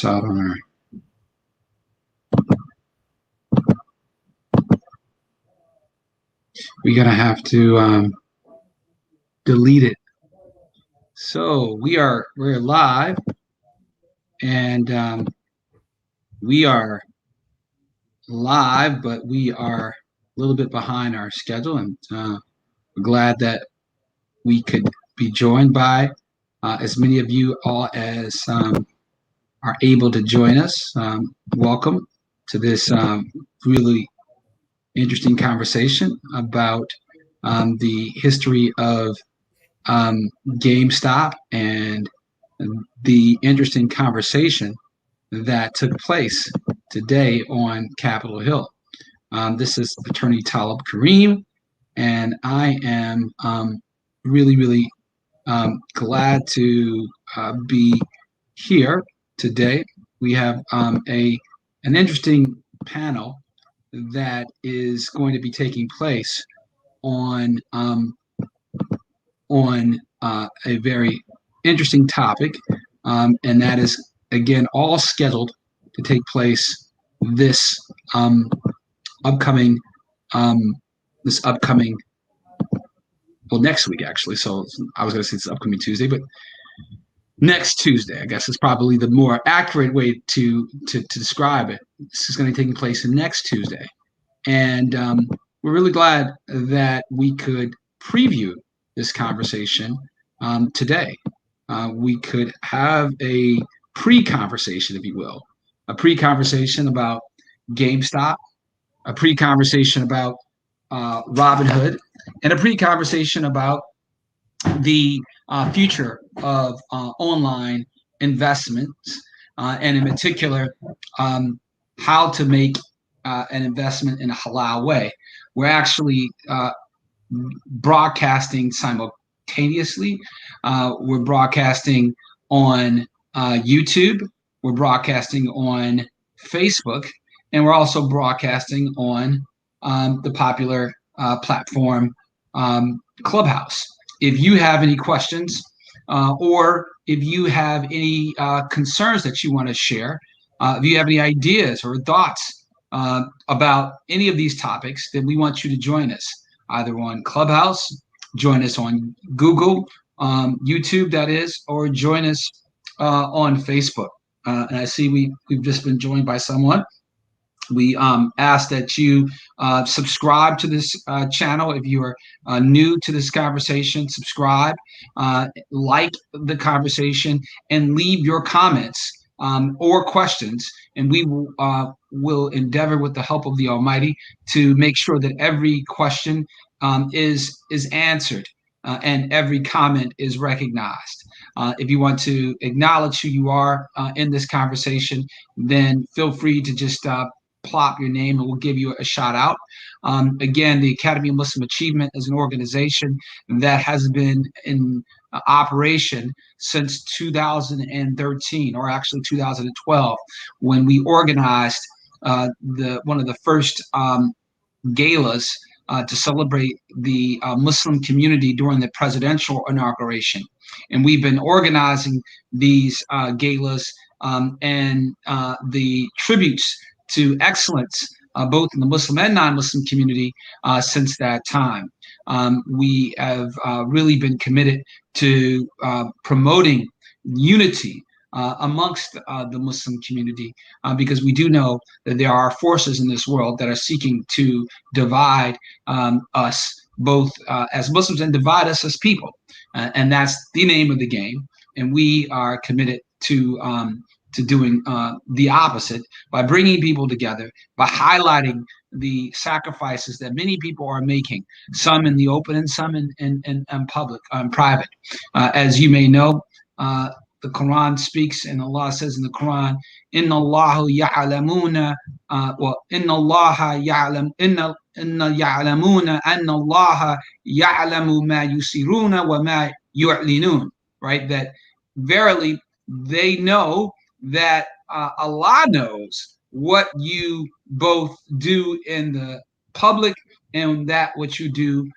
out on our. We're gonna have to delete it. So we're live, and we are live, but we are a little bit behind our schedule, and we're glad that we could be joined by as many of you all as are able to join us. Welcome to this really interesting conversation about the history of GameStop and the interesting conversation that took place today on Capitol Hill. This is Attorney Talib Kareem, and I am really glad to be here today. We have an interesting panel that is going to be taking place on a very interesting topic, and that is again all scheduled to take place this upcoming next week actually. So I was going to say it's upcoming Tuesday, but next Tuesday, I guess, is probably the more accurate way to describe it. This is going to be taking place next Tuesday, and we're really glad that we could preview this conversation today. We could have a pre-conversation, if you will, a pre-conversation about GameStop, a pre-conversation about Robinhood, and a pre-conversation about the future of online investments, and in particular, how to make an investment in a halal way. We're actually broadcasting simultaneously. We're broadcasting on YouTube. We're broadcasting on Facebook, and we're also broadcasting on the popular platform Clubhouse. If you have any questions or if you have any concerns that you want to share, if you have any ideas or thoughts about any of these topics, then we want you to join us either on Clubhouse, join us on Google, YouTube, that is, or join us on Facebook. And I see we've just been joined by someone. We ask that you subscribe to this channel. If you are new to this conversation, subscribe, like the conversation, and leave your comments or questions. And we will endeavor, with the help of the Almighty, to make sure that every question is answered and every comment is recognized. If you want to acknowledge who you are in this conversation, then feel free to just plop your name and we'll give you a shout out. Again, the Academy of Muslim Achievement is an organization that has been in operation since 2013, or actually 2012, when we organized one of the first galas to celebrate the Muslim community during the presidential inauguration. And we've been organizing these galas and the tributes to excellence, both in the Muslim and non-Muslim community, since that time. We have really been committed to promoting unity amongst the Muslim community, because we do know that there are forces in this world that are seeking to divide us both as Muslims and divide us as people. And that's the name of the game. And we are committed to doing the opposite by bringing people together, by highlighting the sacrifices that many people are making, some in the open and some in public, private. As you may know, the Quran speaks, and Allah says in the Quran, "Inna Allah ya'lamuna, inna Allah ya'lam, inna ya'lamuna anna Allah ya'lamu ma yusiruna wa ma yu'linun." Right? That verily they know that Allah knows what you both do in the public and that what you do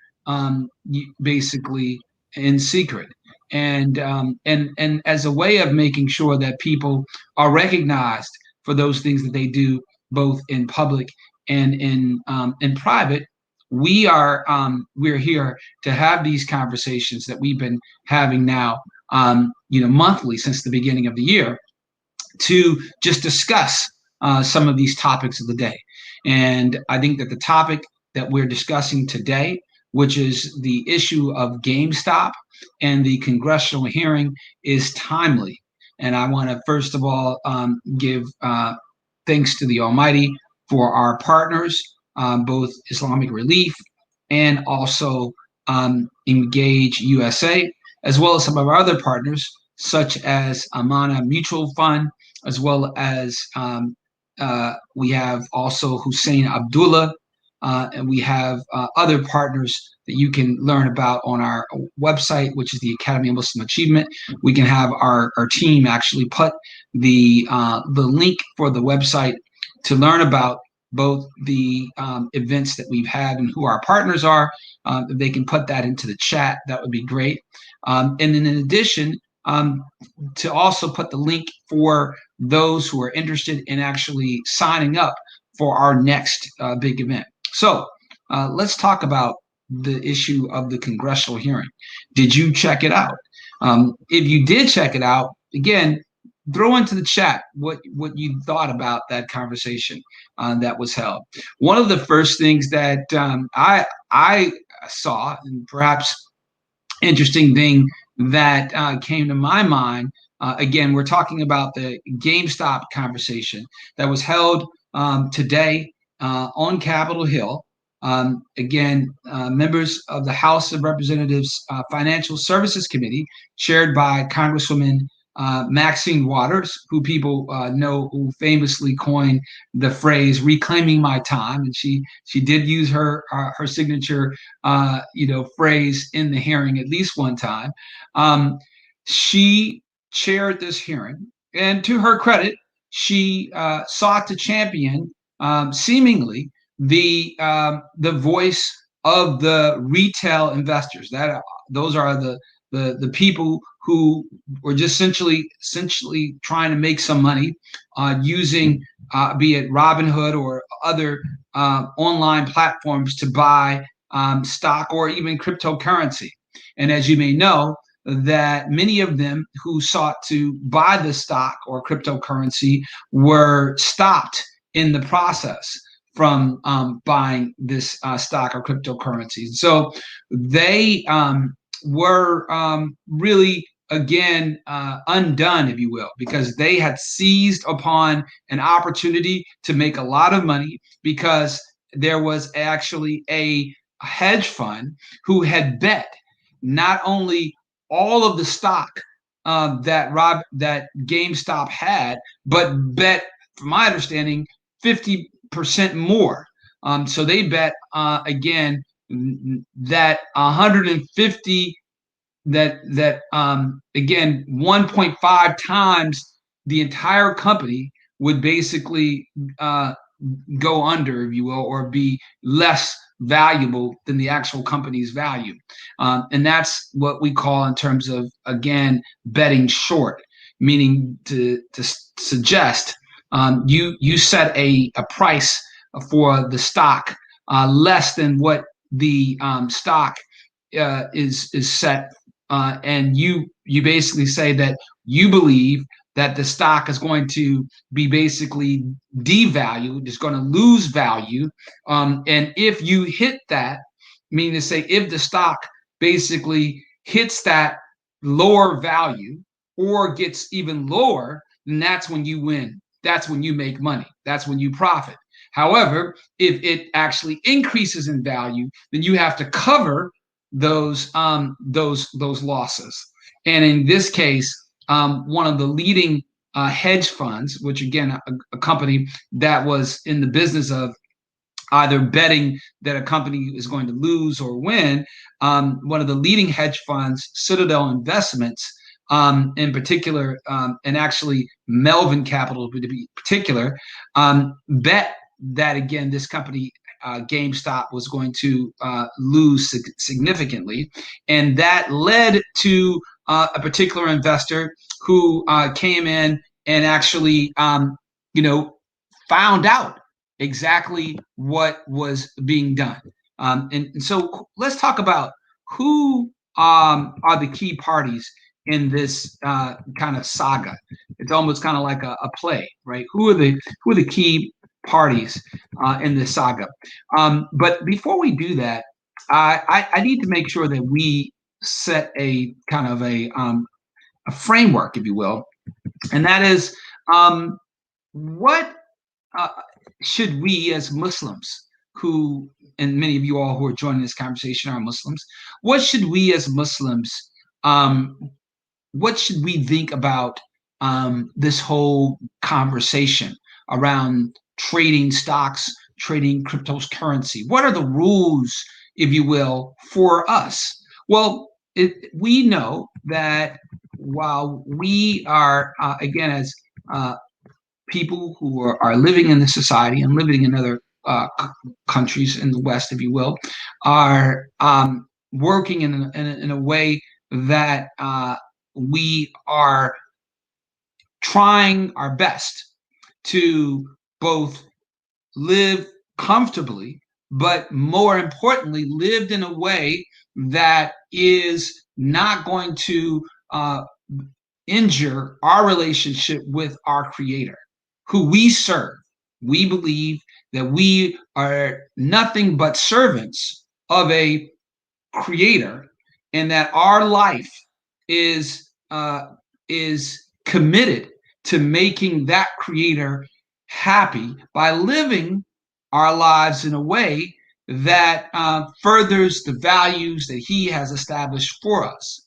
basically in secret. and as a way of making sure that people are recognized for those things that they do, both in public and in private. We're here to have these conversations that we've been having now, monthly since the beginning of the year, to just discuss some of these topics of the day. And I think that the topic that we're discussing today, which is the issue of GameStop and the congressional hearing, is timely. And I want to first of all give thanks to the Almighty for our partners, both Islamic Relief and also Engage USA, as well as some of our other partners, such as Amana Mutual Fund, as well as we have also Hussein Abdullah, and we have other partners that you can learn about on our website, which is the Academy of Muslim Achievement. We can have our team actually put the link for the website to learn about both the events that we've had and who our partners are. If they can put that into the chat, that would be great. And then in addition, to also put the link for those who are interested in actually signing up for our next big event. So let's talk about the issue of the congressional hearing. Did you check it out? If you did check it out, again, throw into the chat what you thought about that conversation that was held. One of the first things that I saw, and perhaps interesting thing that came to my mind, again, we're talking about the GameStop conversation that was held today on Capitol Hill. Again, members of the House of Representatives Financial Services Committee, chaired by Congresswoman Maxine Waters, who people know, who famously coined the phrase "reclaiming my time," and she did use her signature phrase in the hearing at least one time. She chaired this hearing, and to her credit, she sought to champion seemingly the voice of the retail investors. Those are the people who were just essentially trying to make some money using be it Robinhood or other online platforms to buy stock or even cryptocurrency. And as you may know, that many of them who sought to buy the stock or cryptocurrency were stopped in the process from buying this stock or cryptocurrency. So they were really, again, undone, if you will, because they had seized upon an opportunity to make a lot of money, because there was actually a hedge fund who had bet not only all of the stock that GameStop had, but bet, from my understanding, 50% more. So they bet again that 150 again 1.5 times the entire company would basically go under, if you will, or be less valuable than the actual company's value. And that's what we call, in terms of, again, betting short, meaning to suggest you set a price for the stock less than what the stock is set, and you basically say that you believe that the stock is going to be basically devalued, is going to lose value, and if you hit that, meaning to say, if the stock basically hits that lower value or gets even lower, then that's when you win. That's when you make money. That's when you profit. However, if it actually increases in value, then you have to cover those losses. And in this case, one of the leading hedge funds, which again, a company that was in the business of either betting that a company is going to lose or win, one of the leading hedge funds, Citadel Investments, in particular, and actually Melvin Capital to be particular, bet that, again, this company, GameStop, was going to lose significantly. And that led to a particular investor who came in and actually, found out exactly what was being done. And so let's talk about who are the key parties in this kind of saga. It's almost kind of like a play, right? Who are the key parties in this saga? But before we do that, I need to make sure that we set a kind of a framework, if you will, and that is what uh, should we as Muslims, who, and many of you all who are joining this conversation are Muslims, what should we as Muslims, um, what should we think about this whole conversation around trading stocks, trading cryptocurrency? What are the rules, if you will, for us? Well, we know that while we are, again, as people who are living in this society and living in other countries in the West, if you will, are working in a way that we are trying our best to both live comfortably, but more importantly, lived in a way that is not going to injure our relationship with our Creator, who we serve. We believe that we are nothing but servants of a Creator, and that our life is committed to making that Creator happy by living our lives in a way that furthers the values that He has established for us.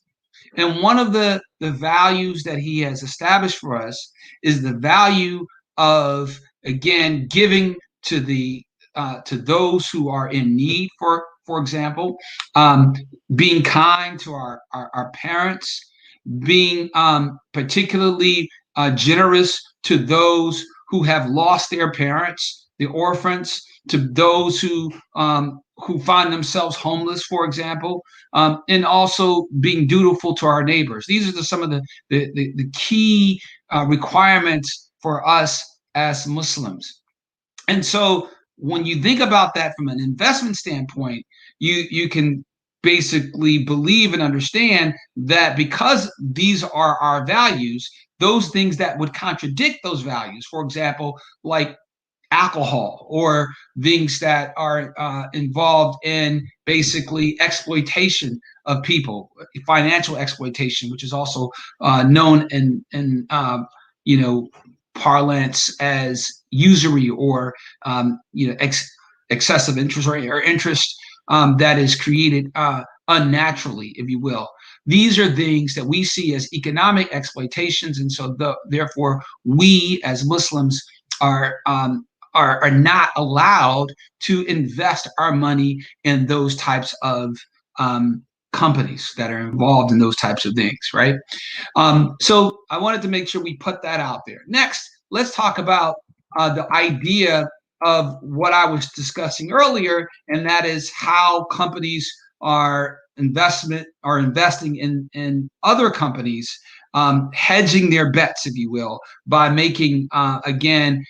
And one of the values that He has established for us is the value of, again, giving to those who are in need, for example, being kind to our parents, being particularly generous to those who have lost their parents, the orphans, to those who find themselves homeless, for example, and also being dutiful to our neighbors. These are some of the key requirements for us as Muslims. And so when you think about that from an investment standpoint, you can basically believe and understand that because these are our values, those things that would contradict those values, for example, like alcohol or things that are involved in basically exploitation of people, financial exploitation, which is also known in parlance as usury or excessive interest or interest that is created unnaturally, if you will. These are things that we see as economic exploitations, and so therefore we as Muslims are not allowed to invest our money in those types of companies that are involved in those types of things, right? So I wanted to make sure we put that out there. Next, let's talk about the idea of what I was discussing earlier, and that is how companies are investing in other companies, hedging their bets, if you will, by making again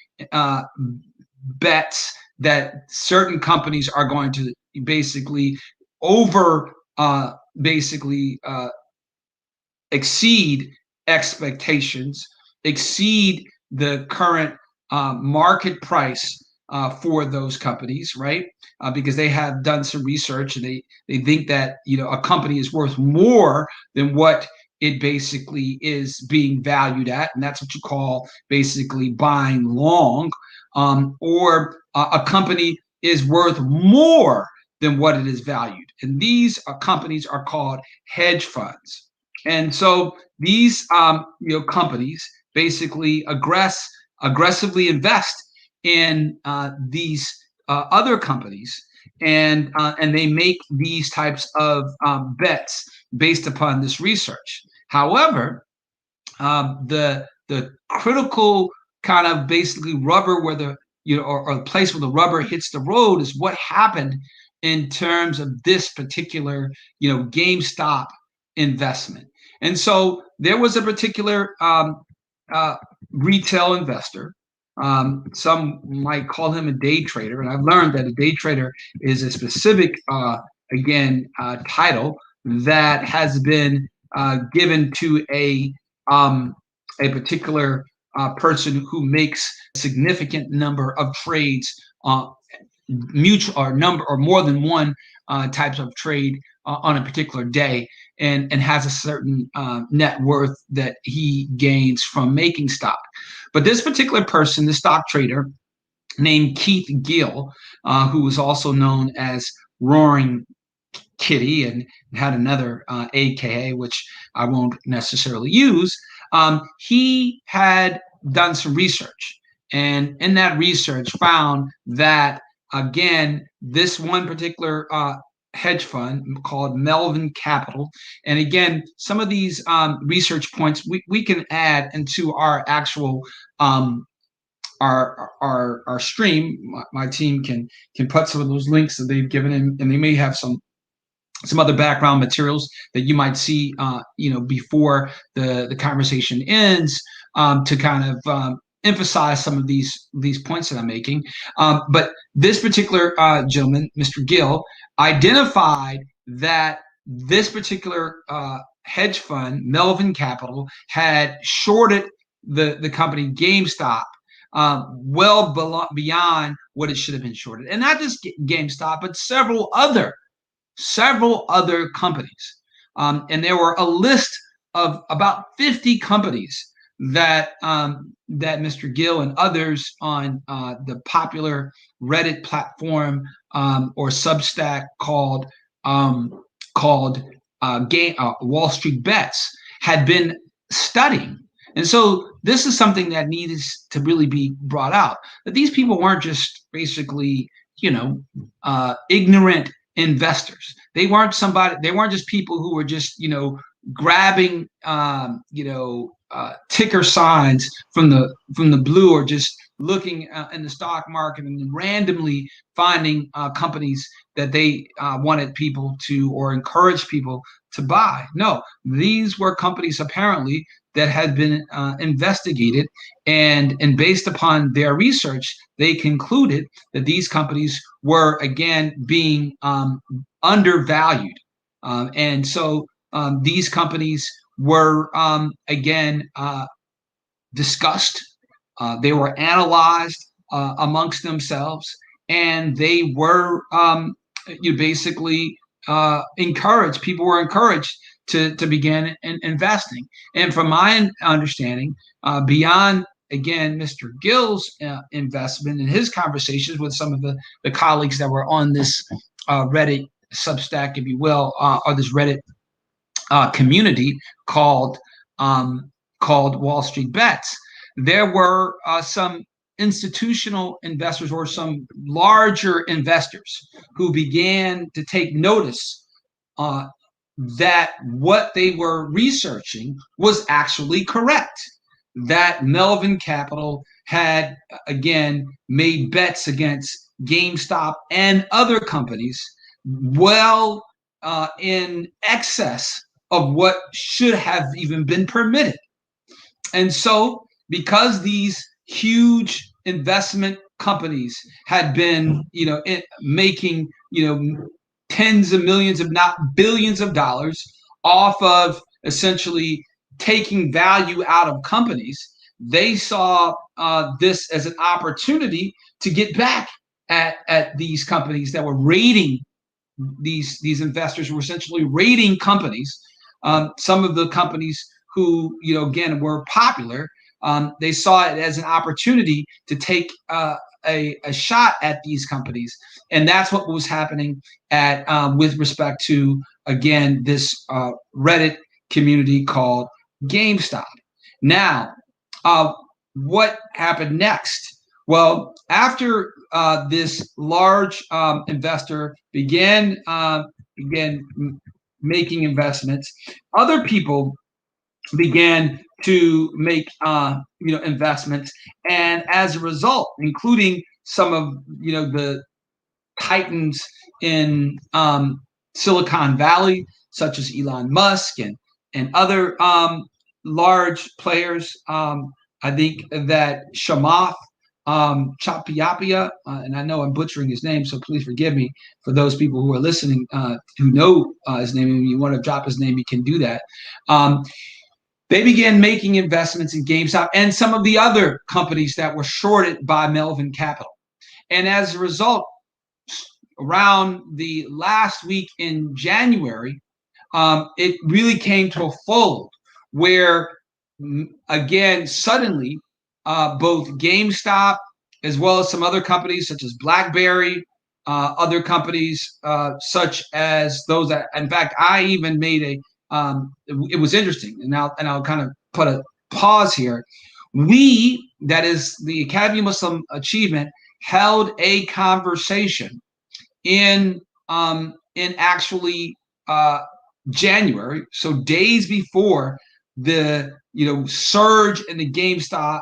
bets that certain companies are going to basically over exceed expectations, exceed the current market price for those companies, right? Because they have done some research and they think that a company is worth more than what it basically is being valued at, and that's what you call basically buying long, or a company is worth more than what it is valued, and these companies are called hedge funds. And so these companies basically aggressively invest in these other companies, and they make these types of bets based upon this research. However, the critical kind of basically rubber where the or the place where the rubber hits the road is what happened in terms of this particular GameStop investment. And so there was a particular uh, retail investor. Some might call him a day trader, and I've learned that a day trader is a specific, title that has been given to a particular person who makes a significant number of trades, mutual or number or more than one types of trade on a particular day, and has a certain net worth that he gains from making stock. But this particular person, the stock trader named Keith Gill, who was also known as Roaring Kitty and had another AKA, which I won't necessarily use, he had done some research. And in that research found that, again, this one particular hedge fund called Melvin Capital. And again, some of these research points we can add into our actual our stream. My team can put some of those links that they've given in, and they may have some other background materials that you might see, before the conversation ends, to kind of emphasize some of these points that I'm making. But this particular gentleman, Mr. Gill, identified that this particular hedge fund, Melvin Capital, had shorted the company GameStop beyond what it should have been shorted, and not just GameStop, but several other companies. And there were a list of about 50 companies that Mr. Gill and others on the popular Reddit platform or Substack called WallStreetBets had been studying. And so this is something that needs to really be brought out, that these people weren't just basically, ignorant investors. They weren't just people who were just, grabbing, ticker signs from the blue, or just looking in the stock market and randomly finding companies that they wanted people to, or encouraged people to buy. No, these were companies apparently that had been investigated, and based upon their research, they concluded that these companies were again being undervalued, and so these companies were again discussed. They were analyzed amongst themselves, and they were basically encouraged. People were encouraged to begin investing. And from my understanding, beyond again Mr. Gill's investment and his conversations with some of the colleagues that were on this Reddit Substack, if you will, or this Reddit community called WallStreetBets, there were some institutional investors or some larger investors who began to take notice that what they were researching was actually correct. That Melvin Capital had again made bets against GameStop and other companies well in excess of what should have even been permitted. And so, because these huge investment companies had been, making, tens of millions, if not billions of dollars off of essentially taking value out of companies, they saw this as an opportunity to get back at these companies that were raiding. These investors were essentially raiding companies. Some of the companies who, again, were popular, they saw it as an opportunity to take a shot at these companies. And that's what was happening with respect to, again, this Reddit community called GameStop. Now, what happened next? Well, after this large investor began making investments, other people began to make investments, and as a result, including some of the titans in Silicon Valley, such as Elon Musk and and other large players. I think that Shamath Chapiapia, and I know I'm butchering his name, so please forgive me for those people who are listening who know his name. If you want to drop his name, you can do that. They began making investments in GameStop and some of the other companies that were shorted by Melvin Capital. And as a result, around the last week in January, it really came to a fold where, again, suddenly, both GameStop as well as some other companies such as BlackBerry, other companies such as those that, in fact, I even made it was interesting, and I'll kind of put a pause here. We, that is the Academy of Muslim Achievement, held a conversation in actually January, so days before the surge in the GameStop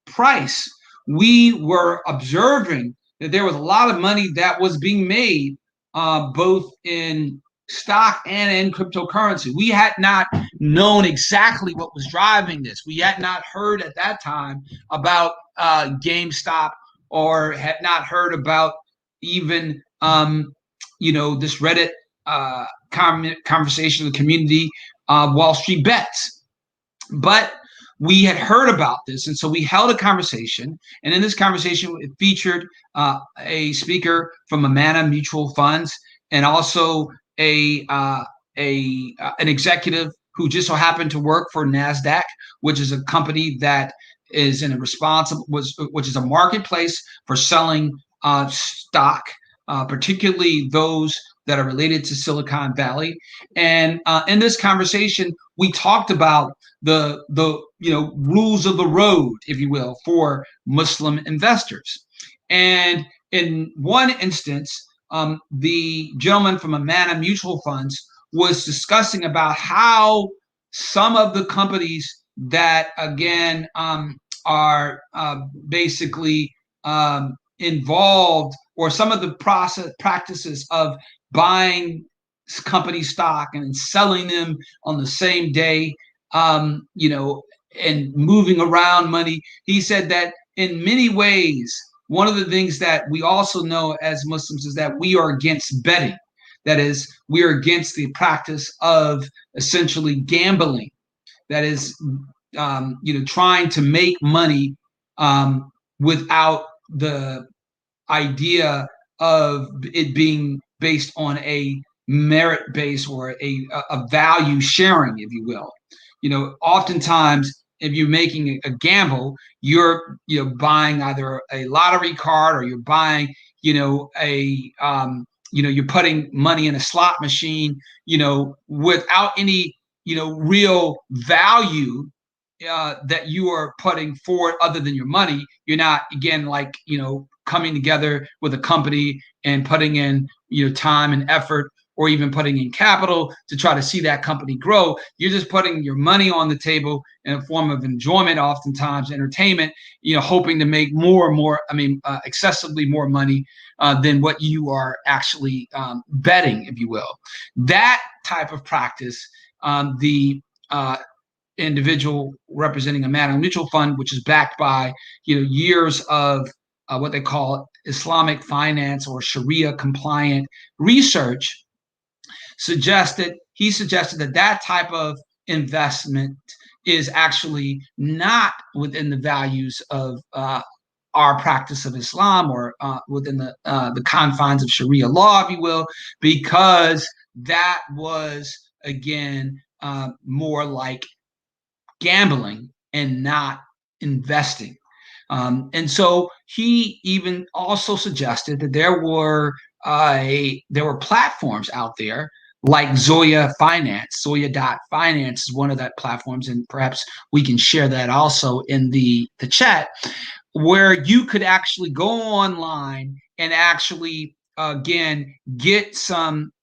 price. We were observing that there was a lot of money that was being made both in stock and in cryptocurrency. We had not known exactly what was driving this. We had not heard at that time about GameStop, or had not heard about even this Reddit conversation in the community, WallStreetBets. But we had heard about this, and so we held a conversation. And in this conversation, it featured a speaker from Amana Mutual Funds, and also an executive who just so happened to work for NASDAQ, which is a company that is which is a marketplace for selling stock, particularly those that are related to Silicon Valley. And in this conversation, we talked about the rules of the road, if you will, for Muslim investors. And in one instance, the gentleman from Amana Mutual Funds was discussing about how some of the companies that, again, are basically involved, or some of the practices of buying company stock and selling them on the same day, and moving around money. He said that in many ways, one of the things that we also know as Muslims is that we are against betting. That is, we are against the practice of essentially gambling. That is, trying to make money without the idea of it being based on a merit base, or a value sharing, if you will. Oftentimes, if you're making a gamble, you're buying either a lottery card, or you're buying you're putting money in a slot machine without any real value that you are putting forward other than your money. You're not, again, like coming together with a company and putting in time and effort, or even putting in capital to try to see that company grow. You're just putting your money on the table in a form of enjoyment, oftentimes entertainment, hoping to make more and more, excessively more money than what you are actually betting, if you will. That type of practice, the individual representing a Amana Mutual Fund, which is backed by years of what they call Islamic finance or Sharia compliant research, suggested that type of investment is actually not within the values of our practice of Islam, or within the confines of Sharia law, if you will, because that was, again, more like gambling and not investing. And so he even also suggested that there were platforms out there like Zoya.finance is one of that platforms, and perhaps we can share that also in the chat, where you could actually go online and actually, again, get some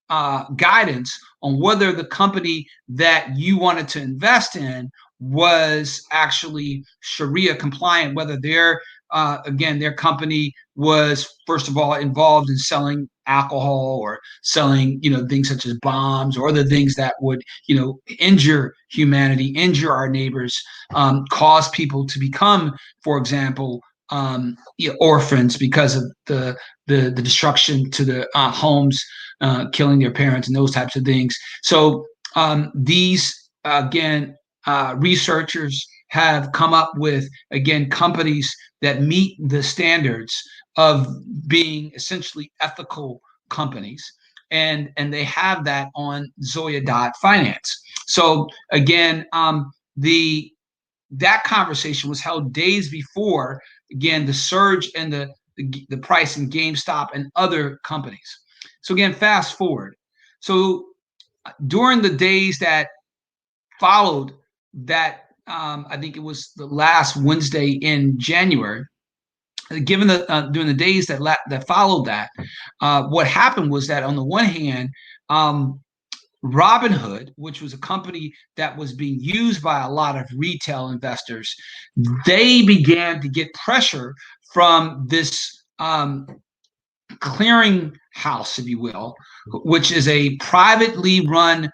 guidance on whether the company that you wanted to invest in was actually Sharia compliant, whether their again, their company was, first of all, involved in selling alcohol or selling, things such as bombs or other things that would, injure humanity, injure our neighbors, cause people to become, for example, orphans because of the destruction to the homes, killing their parents and those types of things. So these, again, researchers have come up with, again, companies that meet the standards of being essentially ethical companies. And they have that on Zoya.finance. So again, that conversation was held days before, again, the surge in the price in GameStop and other companies. So again, fast forward. So during the days that followed that, I think it was the last Wednesday in January, given during the days that followed that, what happened was that on the one hand, Robinhood, which was a company that was being used by a lot of retail investors, they began to get pressure from this clearing house, if you will, which is a privately run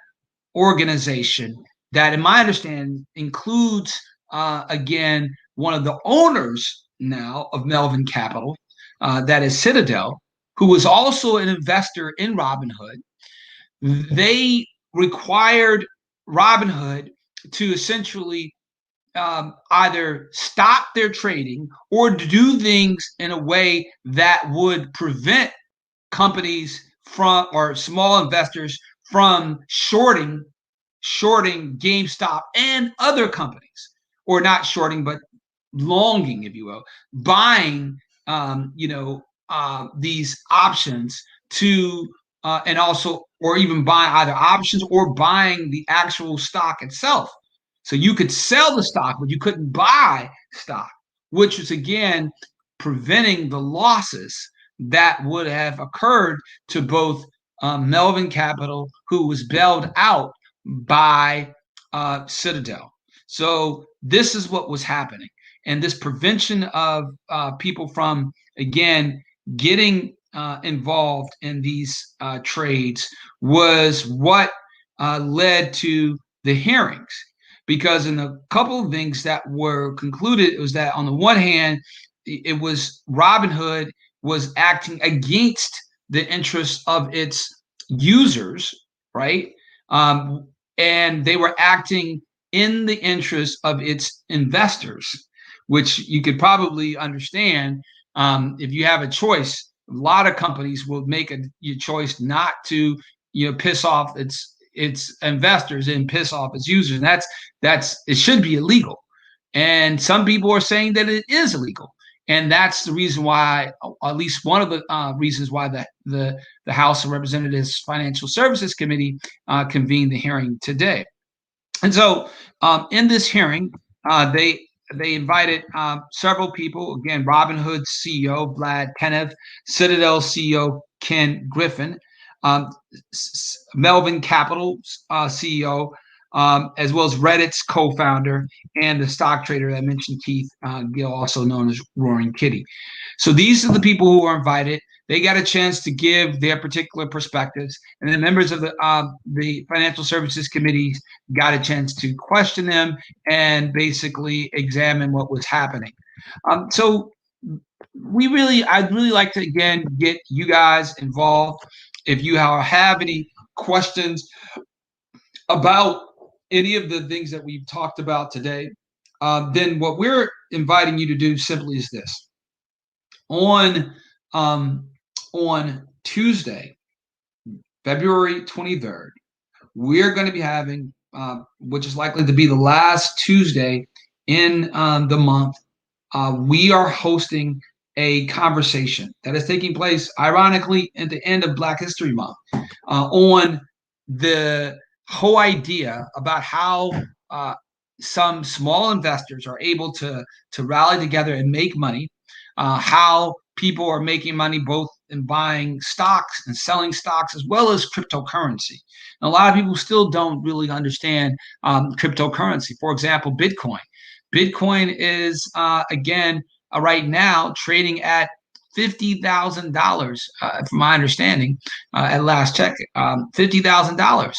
organization that, in my understanding, includes, again, one of the owners now of Melvin Capital, that is Citadel, who was also an investor in Robinhood. They required Robinhood to essentially either stop their trading or do things in a way that would prevent companies from, or small investors from shorting GameStop and other companies, or not shorting, but longing, if you will, buying, these options to, and also, or even buying either options or buying the actual stock itself. So you could sell the stock, but you couldn't buy stock, which was, again, preventing the losses that would have occurred to both Melvin Capital, who was bailed out by Citadel. So this is what was happening. And this prevention of people from, again, getting involved in these trades was what led to the hearings. Because in a couple of things that were concluded, it was that on the one hand, it was Robinhood was acting against the interests of its users, right? And they were acting in the interest of its investors, which you could probably understand. If you have a choice, a lot of companies will make a choice not to, piss off its investors and piss off its users. And that's it should be illegal. And some people are saying that it is illegal. And that's the reason why, at least one of the reasons why the House of Representatives Financial Services Committee convened the hearing today. And so in this hearing, they invited several people. Again, Robinhood's CEO, Vlad Tenev, Citadel CEO, Ken Griffin, Melvin Capital's CEO, as well as Reddit's co-founder and the stock trader that I mentioned, Keith Gill, also known as Roaring Kitty. So these are the people who are invited. They got a chance to give their particular perspectives, and the members of the Financial Services Committee got a chance to question them and basically examine what was happening. So I'd really like to, again, get you guys involved. If you have any questions about any of the things that we've talked about today, then what we're inviting you to do simply is this. On Tuesday, February 23rd, we're going to be having, which is likely to be the last Tuesday in the month, we are hosting a conversation that is taking place, ironically, at the end of Black History Month, on the whole idea about how some small investors are able to rally together and make money, how people are making money both in buying stocks and selling stocks, as well as cryptocurrency. And a lot of people still don't really understand cryptocurrency. For example, Bitcoin. Bitcoin is, again, right now trading at $50,000, from my understanding, at last check, $50,000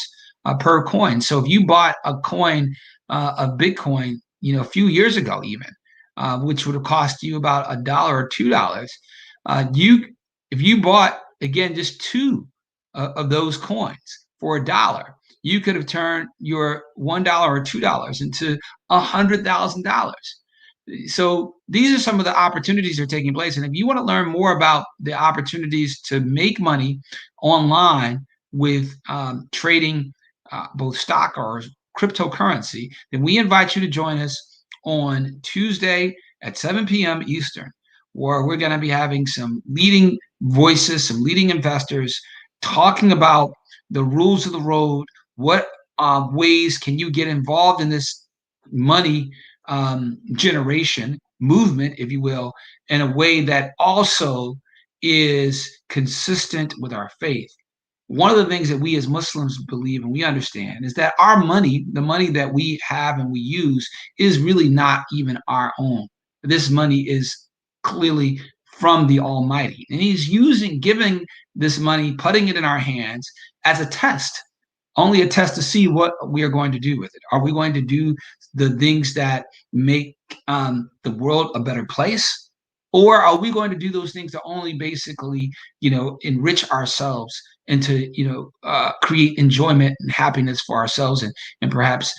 per coin. So if you bought a coin of Bitcoin, a few years ago, even, which would have cost you about $1 or $2, if you bought again just two of those coins for $1, you could have turned your $1 or $2 into $100,000. So these are some of the opportunities that are taking place. And if you want to learn more about the opportunities to make money online with trading both stock or cryptocurrency, then we invite you to join us on Tuesday at 7 p.m. Eastern, where we're going to be having some leading voices, some leading investors talking about the rules of the road. What ways can you get involved in this money generation movement, if you will, in a way that also is consistent with our faith? One of the things that we as Muslims believe and we understand is that our money, the money that we have and we use, is really not even our own. This money is clearly from the Almighty. And He's giving this money, putting it in our hands as a test, only a test to see what we are going to do with it. Are we going to do the things that make the world a better place? Or are we going to do those things that only basically, enrich ourselves and to, create enjoyment and happiness for ourselves and perhaps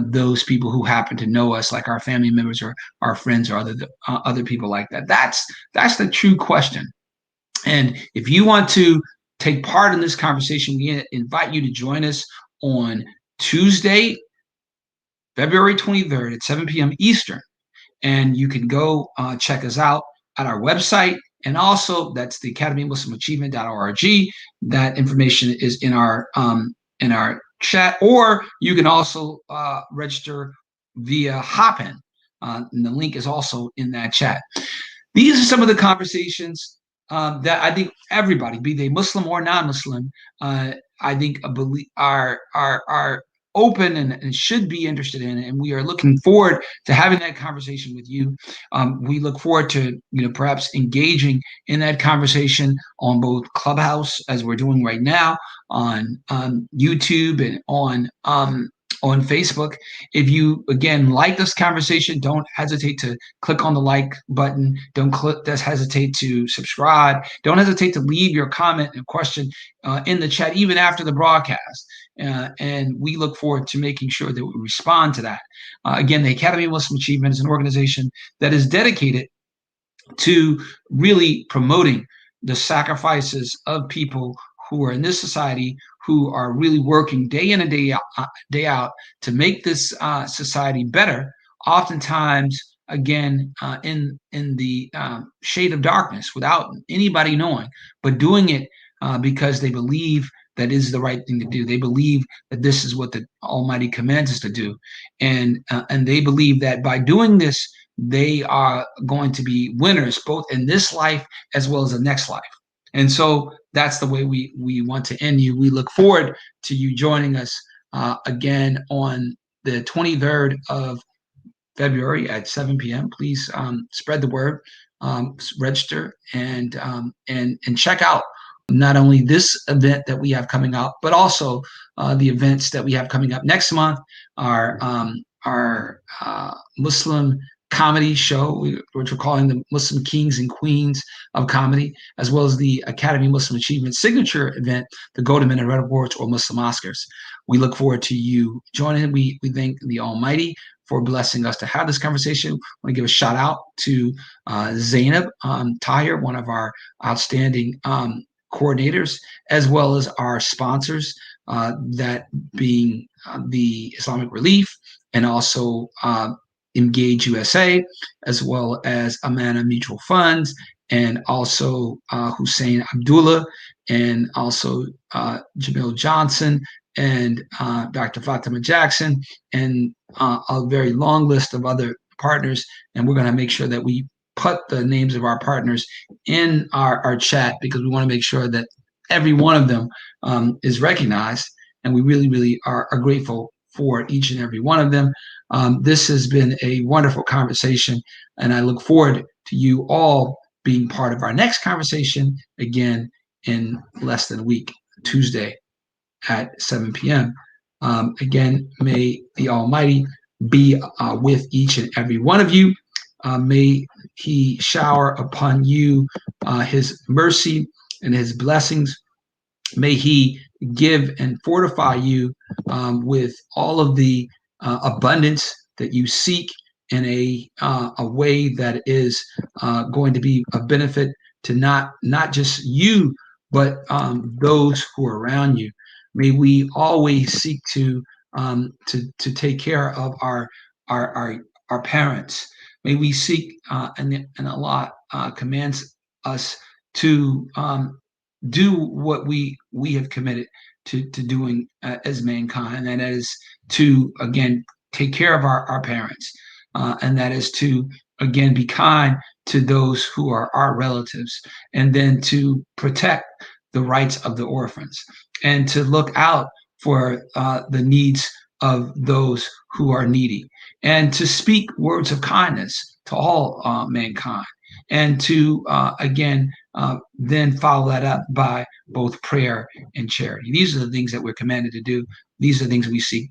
those people who happen to know us, like our family members or our friends or other people like that? That's the true question. And if you want to take part in this conversation, we invite you to join us on Tuesday, February 23rd at 7 p.m. Eastern. And you can go check us out at our website. And also, that's the academymuslimachievement.org. That information is in our chat. Or you can also register via Hopin. And the link is also in that chat. These are some of the conversations that I think everybody, be they Muslim or non-Muslim, I think are open and should be interested in, and we are looking forward to having that conversation with you. We look forward to perhaps engaging in that conversation on both Clubhouse, as we're doing right now, on YouTube, and on Facebook. If you again like this conversation, don't hesitate to click on the like button. Don't hesitate to subscribe. Don't hesitate to leave your comment and question in the chat even after the broadcast. And we look forward to making sure that we respond to that. Again, the Academy of Muslim Achievement is an organization that is dedicated to really promoting the sacrifices of people who are in this society, who are really working day in and day out to make this society better, oftentimes, again, in the shade of darkness, without anybody knowing, but doing it because they believe that is the right thing to do. They believe that this is what the Almighty commands us to do. And they believe that by doing this, they are going to be winners, both in this life as well as the next life. And so that's the way we want to end you. We look forward to you joining us again on the 23rd of February at 7 p.m. Please spread the word, register, and check out not only this event that we have coming up, but also the events that we have coming up next month. Our Muslim comedy show, which we're calling the Muslim Kings and Queens of Comedy, as well as the Academy Muslim Achievement signature event, the Golden Men and Red Awards, or Muslim Oscars. We look forward to you joining. We thank the Almighty for blessing us to have this conversation. I want to give a shout out to Zainab Tahir, one of our outstanding coordinators, as well as our sponsors, that being the Islamic Relief and also Engage USA, as well as Amana Mutual Funds, and also Hussein Abdullah, and also Jamil Johnson, and Dr. Fatima Jackson, and a very long list of other partners. And we're going to make sure that we put the names of our partners in our chat, because we want to make sure that every one of them is recognized. And we really, really are grateful for each and every one of them. This has been a wonderful conversation, and I look forward to you all being part of our next conversation again in less than a week, Tuesday at 7 p.m. Again, may the Almighty be with each and every one of you. May He shower upon you His mercy and His blessings. May He give and fortify you with all of the abundance that you seek in a way that is going to be a benefit to not just you, but those who are around you. May we always seek to take care of our our, our parents. May we seek, and Allah commands us to do what we have committed to doing as mankind, and that is to again take care of our parents, and that is to again be kind to those who are our relatives, and then to protect the rights of the orphans, and to look out for the needs of those who are needy, and to speak words of kindness to all mankind, and to again then follow that up by both prayer and charity. These are the things that we're commanded to do. These are the things we seek,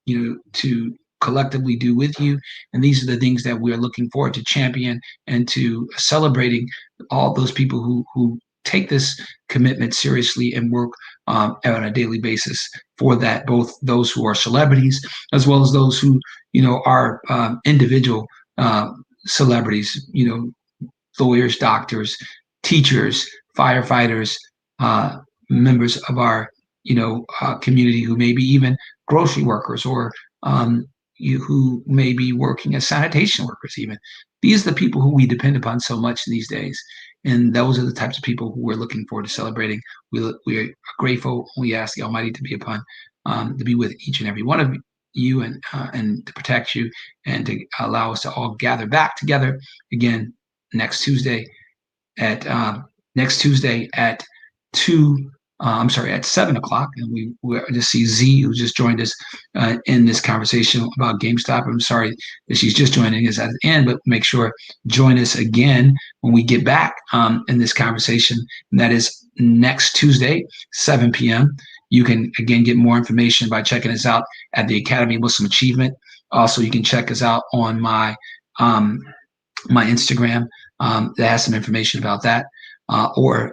to collectively do with you, and these are the things that we're looking forward to champion and to celebrating all those people who take this commitment seriously and work on a daily basis for that, both those who are celebrities as well as those who are individual celebrities, lawyers, doctors, teachers, firefighters, members of our community who may be even grocery workers, or who may be working as sanitation workers even. These are the people who we depend upon so much these days, and those are the types of people who we're looking forward to celebrating. We are grateful. We ask the Almighty to be with each and every one of you, and to protect you, and to allow us to all gather back together again next Tuesday at 7 o'clock. And we just see Z, who just joined us in this conversation about GameStop. I'm sorry that she's just joining us at the end, but make sure join us again when we get back in this conversation. And that is next Tuesday, 7 p.m. You can again get more information by checking us out at the Academy of Muslim Achievement. Also, you can check us out on my Instagram that has some information about that, or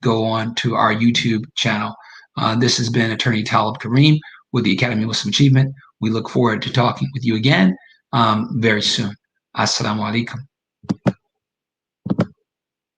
go on to our YouTube channel. This has been Attorney Talib Kareem with the Academy of Muslim Achievement. We look forward to talking with you again very soon. Assalamu alaikum.